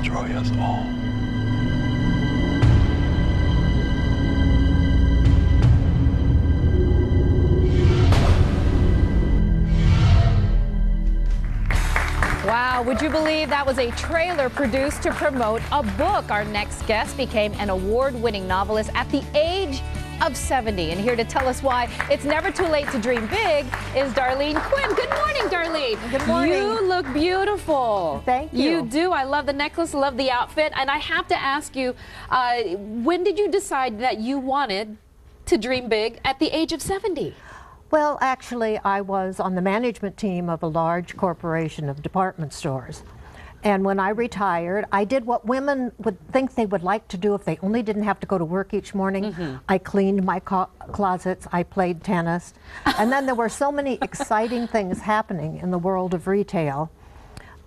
destroy us all. Wow, would you believe that was a trailer produced to promote a book? Our next guest became an award-winning novelist at the age of 70. And here to tell us why it's never too late to dream big is Darlene Quinn. Good morning, Darlene. Good morning. You look beautiful. Thank you. You do. I love the necklace, love the outfit. And I have to ask you, when did you decide that you wanted to dream big at the age of 70? Well, actually, I was on the management team of a large corporation of department stores. And when I retired, I did what women would think they would like to do if they only didn't have to go to work each morning. I cleaned my closets, I played tennis. And then there were so many exciting things happening in the world of retail.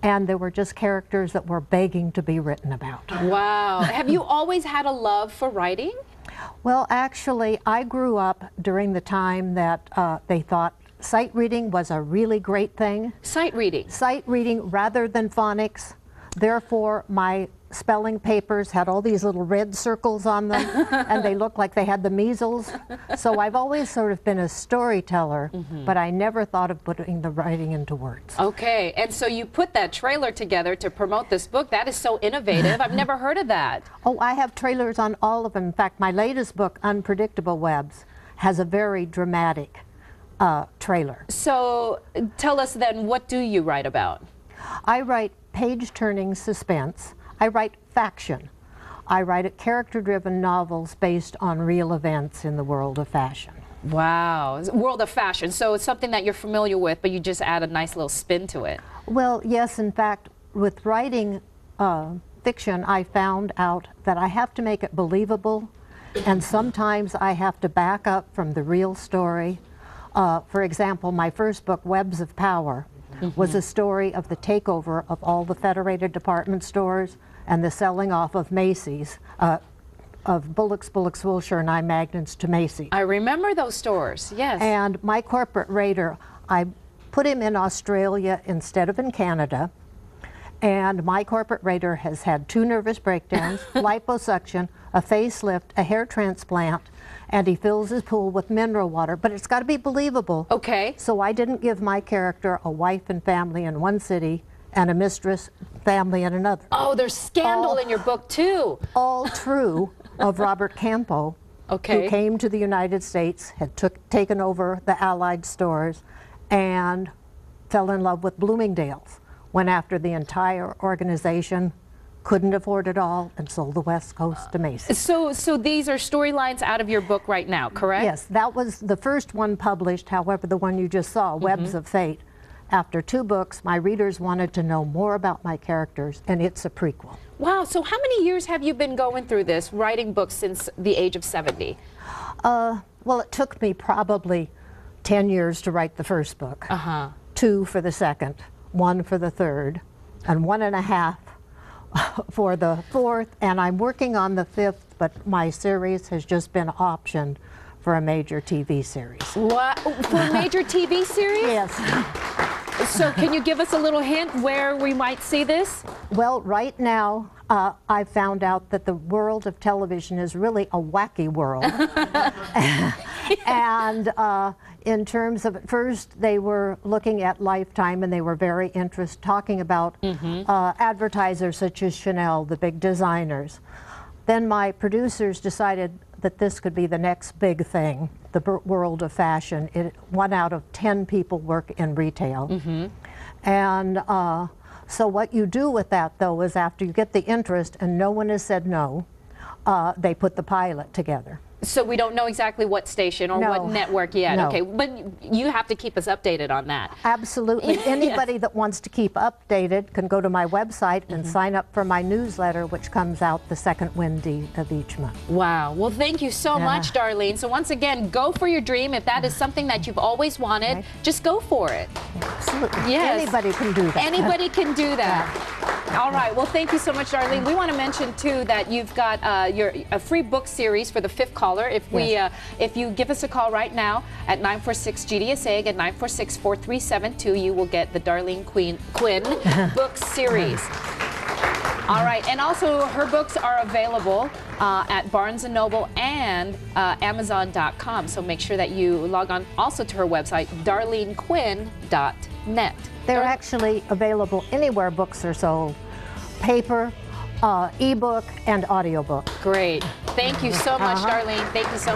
And there were just characters that were begging to be written about. Wow. Have you always had a love for writing? Well, actually, I grew up during the time that they thought sight reading was a really great thing. Sight reading? Sight reading rather than phonics. Therefore, my spelling papers had all these little red circles on them, and they looked like they had the measles. So I've always sort of been a storyteller, but I never thought of putting the writing into words. Okay, and so you put that trailer together to promote this book. That is so innovative. I've never heard of that. Oh, I have trailers on all of them. In fact, my latest book, Unpredictable Webs, has a very dramatic trailer. So tell us then, what do you write about? I write page-turning suspense. I write faction. I write character-driven novels based on real events in the world of fashion. Wow, world of fashion. So it's something that you're familiar with, but you just add a nice little spin to it. Well, yes, in fact, with writing fiction, I found out that I have to make it believable, and sometimes I have to back up from the real story. For example, my first book, Webs of Power, was a story of the takeover of all the Federated department stores and the selling off of Macy's, of Bullock's, Wilshire, and I. Magnets to Macy's. I remember those stores, yes. And my corporate raider, I put him in Australia instead of in Canada. And my corporate raider has had 2 nervous breakdowns, liposuction, a facelift, a hair transplant, and he fills his pool with mineral water, but it's got to be believable. Okay. So I didn't give my character a wife and family in one city and a mistress family in another. Oh, there's scandal in your book too. All true of Robert Campo, okay, who came to the United States, had taken over the Allied stores, and fell in love with Bloomingdale's, went after the entire organization, couldn't afford it all, and sold the West Coast to Macy's. So these are storylines out of your book right now, correct? Yes, that was the first one published. However, the one you just saw, Webs of Fate. After 2 books, my readers wanted to know more about my characters, and it's a prequel. Wow, so how many years have you been going through this, writing books since the age of 70? Well, it took me probably 10 years to write the first book, 2 for the second, 1 for the third, and 1.5 for the fourth, and I'm working on the 5th, but my series has just been optioned for a major TV series. What? For a major TV series? Yes. So can you give us a little hint where we might see this? Well, right now, I found out that the world of television is really a wacky world. And in terms of, at first they were looking at Lifetime, and they were very interested, talking about advertisers such as Chanel, the big designers. Then my producers decided that this could be the next big thing, the world of fashion. 1 out of 10 people work in retail. And so what you do with that, though, is after you get the interest and no one has said no, they put the pilot together. So we don't know exactly what station or what network yet. No. Okay, but you have to keep us updated on that. Absolutely. Anybody that wants to keep updated can go to my website and sign up for my newsletter, which comes out the second Wednesday of each month. Wow. Well, thank you so much, Darlene. So once again, go for your dream. If that is something that you've always wanted, just go for it. Absolutely. Yes. Anybody can do that. Anybody can do that. All right. Well, thank you so much, Darlene. We want to mention, too, that you've got a free book series for the 5th caller. If you give us a call right now at 946-GDSA, at 946-4372, you will get the Darlene Quinn book series. All right, and also her books are available at Barnes & Noble and Amazon.com, so make sure that you log on also to her website, darlenequinn.net. They're actually available anywhere books are sold, paper, ebook, and audiobook. Great. Thank you so much, Darlene. Thank you so much.